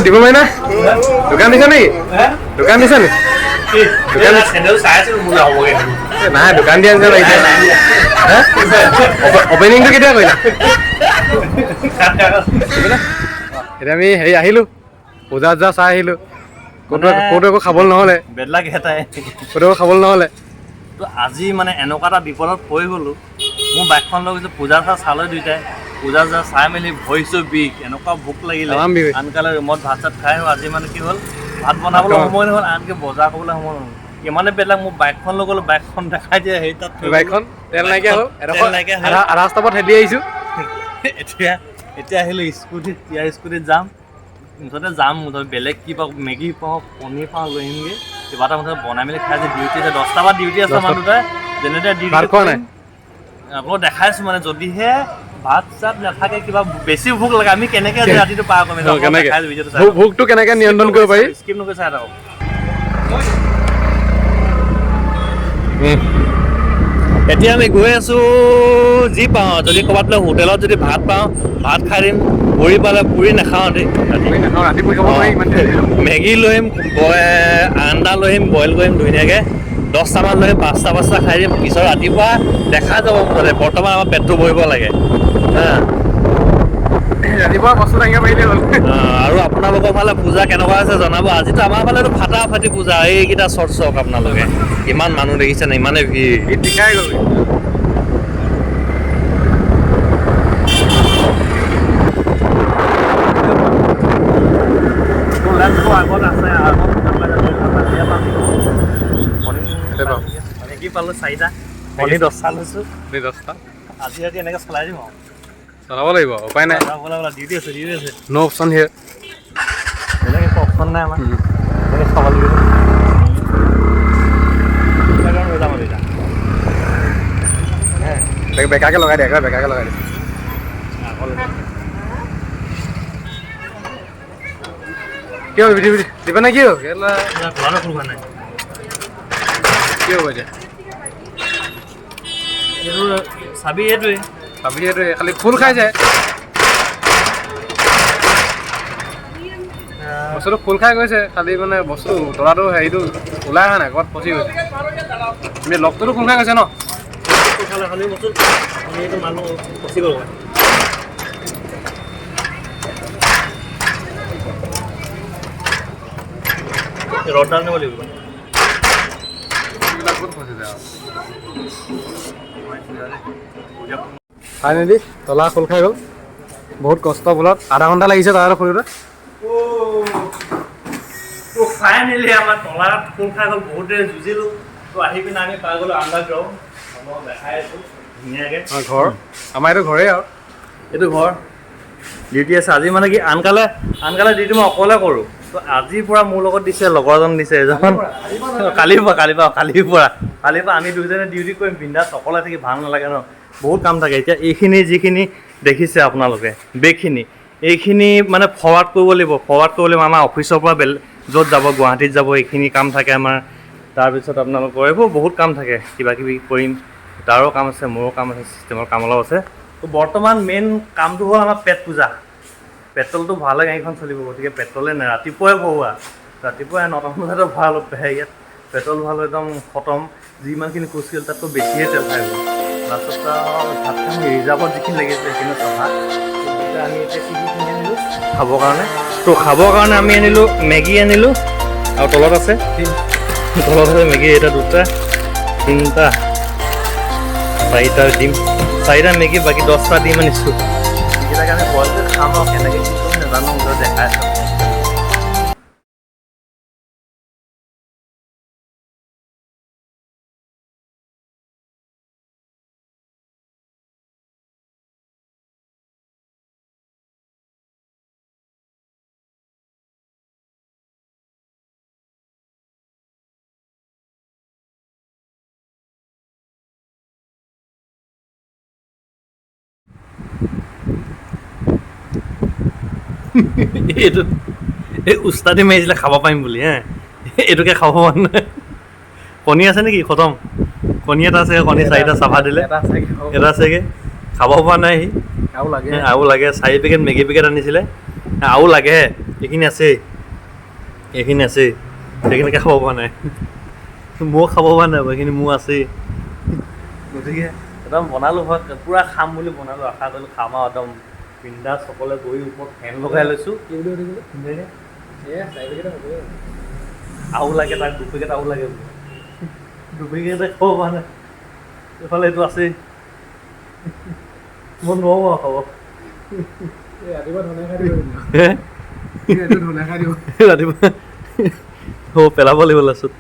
দিব মাৰি না দোকান দিছা নেকি দোকান দিছা নি নাই দোকান দিয়া নিচিনা লাগিছে অপেনিংটো কেতিয়া কৰিলা এতিয়া আমি হেৰি আহিলোঁ পূজা চূজা চাই আহিলোঁ ক'তো একো খাবলৈ নহ'লে বেদলাক এটাই ক'তো একো খাবলৈ নহ'লে তো আজি মানে এনেকুৱা এটা বিপদত পৰি গ'লোঁ মোৰ বাইকখন লৈ গৈছোঁ পূজা চা চালৈ দুইটাই পূজা চূজা চাই মেলি ভৰিছোঁ বিষ এনেকুৱা ভোক লাগিলে আনকালে ৰুমত ভাত চাত খাই আজি মানে কি হ'ল ভাত বনাবলৈ সময় নহ'ল আনকি বজাৰ কৰিবলৈ সময় নহ'ল ইমানে বেদলাক মোৰ বাইকখন লৈ গ'লোঁ বাইকখন দেখাই দিয়ে সেই তাত বাইকখন তেল নাইকিয়া হ'ল আধা ৰাস্তাত হেলি আহিছোঁ এতিয়া আহিলোঁ স্কুটিত ইয়াৰ স্কুটিত যাম মুঠতে যাম মুঠতে বেলেগ কি পাওঁ মেগী পাওঁ পনীৰ পাওঁ লৈ আহিমগৈ কিবা এটা মুঠতে বনাই মেলি খাই যে ডিউটি আছে 10টা বা ডিউটি আছে আমাৰ দুটাই যেনে ডিউটি আপোনাক দেখাইছোঁ মানে যদিহে ভাত চাত নাথাকে কিবা বেছি ভোক লাগে আমি কেনেকৈ ৰাতিটো পাৰ কৰিম ভোকটো কেনেকৈ নিয়ন্ত্ৰণ কৰিব পাৰি স্কিপ নকৰি চাই থাকক এতিয়া আমি গৈ আছোঁ যি পাওঁ যদি ক'ৰবাত বোলে হোটেলত যদি ভাত পাওঁ ভাত খাই দিম পুৰি পালে পুৰি নাখাওঁ দেই মেগী লৈ আহিম আন্দা লৈ আহিম বইল কৰিম ধুনীয়াকৈ 10টামান লৈ আহিম 5টা খাই দিম পিছত ৰাতিপুৱা দেখা যাব মুঠতে বৰ্তমান আমাৰ পেটটো ভৰিব লাগে ৰাতিপুৱা বস্তু দাঙিব পাৰিলে হ'ল আৰু আপোনালোকৰ ফালে পূজা কেনেকুৱা আছে জনাব আজিতো আমাৰ ফালেতো ফাটা ফাটি পূজা এইকেইটা চৰ্ট চাওক আপোনালোকে ইমান মানুহ দেখিছে নে ইমানে ভিৰ দেখাই গ'ল কি পালোঁ 4টা কণী 10টা লৈছোঁ 10টা আজি ৰাতি এনেকৈ চলাই দিম আৰু চলাব লাগিব উপায় নাই ডিউটি আছে ন' অপশ্যন হিয়াৰ বেলেগ একো অপশ্যন নাই আমাৰ এনেকৈ খাব লাগিব বেকাকে লগাই দিয়ে বেকাকে লগাই দিয়ে কি হ'ব দিবা নে কি হ'ব কি হ'ব এতিয়া চাবি এইটোৱে খালি ফুল খাই যায় বস্তুটো ফুল খাই গৈছে খালি মানে বস্তু তলাটো হেৰিটো ওলাই অহা নাই ক'ৰবাত ফচি গৈছে তুমি লগটোতো ফুল খাই গৈছে ন মানুহ ফচি গ'ল ৰ'দডাল নিব লাগিব ফাইনেলি তলা খোল খাই গ'ল বহুত কষ্ট বলত আধা ঘণ্টা লাগিছে তাৰ খুলিবলৈ ফাইনেলি আমাৰ তলাত খোল খাই গ'ল বহুত দেৰি যুঁজিলোঁ তো আহি পিনে আমি পাই গ'লোঁ আণ্ডাৰগ্ৰাউণ্ড মই দেখাই আছোঁ ধুনীয়াকৈ ঘৰ আমাৰ এইটো ঘৰেই আৰু এইটো ঘৰ ডিউটি আছে আজি মানে কি আনকালে ডিউটি মই অকলে কৰোঁ তো আজিৰ পৰা মোৰ লগত দিছে লগৰজন দিছে এজন কালিৰ পৰা আমি দুজনে ডিউটি কৰিম বিন্দাছ অকলে থাকি ভাল নালাগে ন বহুত কাম থাকে এতিয়া এইখিনি যিখিনি দেখিছে আপোনালোকে বেগখিনি এইখিনি মানে ফৰৱাৰ্ড কৰিব লাগিব আমাৰ অফিচৰ পৰা য'ত যাব গুৱাহাটীত যাব এইখিনি কাম থাকে আমাৰ তাৰপিছত আপোনালোকৰ এইবোৰ বহুত কাম থাকে কিবা কিবি কৰিম তাৰো কাম আছে মোৰো কাম আছে চিষ্টেমৰ কাম অলপ আছে তো বৰ্তমান মেইন কামটো হ'ল আমাৰ পেট পূজা পেট্ৰলটো ভালে গাড়ীখন চলিব গতিকে পেট্ৰলে নাই ৰাতিপুৱাই ভৰোৱা ৰাতিপুৱাই 9টা বজাতে ভৰালোঁ ইয়াত পেট্ৰল ভৰালোঁ একদম খতম যিমানখিনি খোজকাঢ়িল তাতকৈ বেছিয়ে তেল খাই গ'ল লাষ্টত ভাত খাই ৰিজাৰ্ভত যিখিনি লাগিছে সেইখিনি চভা আমি এতিয়া কি কিনি আনিলোঁ খাবৰ কাৰণে আমি আনিলোঁ মেগী আনিলোঁ আৰু তলত আছে মেগী এটা 2টা 3টা 4টা ডিম 4টা মেগী বাকী 10টা ডিম আনিছোঁ সেইকেইটাকে আমি বইল কৰি খাম আৰু কেনেকৈ কি কৰিম নাজানো দেখাই আছোঁ এইটো এই উস্তাদি মাৰিছিলে খাব পাৰিম বুলি এইটোকে খাব মন নাই কণী আছে নেকি খতম কণী এটা আছে কণী চাৰিটা চাফা দিলে এটা আছে কি এটা আছেগে খাব পৰা নাই সি আৰু লাগে আৰু লাগে 4 পেকেট মেগী পেকেট আনিছিলে আৰু লাগে এইখিনি আছেই এইখিনি আছেই সেইখিনিকে খাব পৰা নাই ময়ো খাব পৰা নাই এইখিনি মোৰ আছেই গতিকে একদম বনালোঁ হয় পূৰা খাম বুলি বনালোঁ আশা কৰিলোঁ খাম আৰু একদম বিন্দাছ সকলোৱে গৈ ওপৰত ফেন লগাই লৈছোঁ কি বুলি সুধিছিলে এয়া 4 পেকেট হ'ব আৰু লাগে তাক 2 পেকেট আৰু লাগে 2 পেকেটে খাব পৰা নাই এইফালে এইটো আছেই মই নোৱাৰোঁ আৰু খাব ৰাতিপুৱা ধনে খাই দিব এইটো ধনে খাই দিব ৰাতিপুৱা পেলাব লাগিব লাষ্টত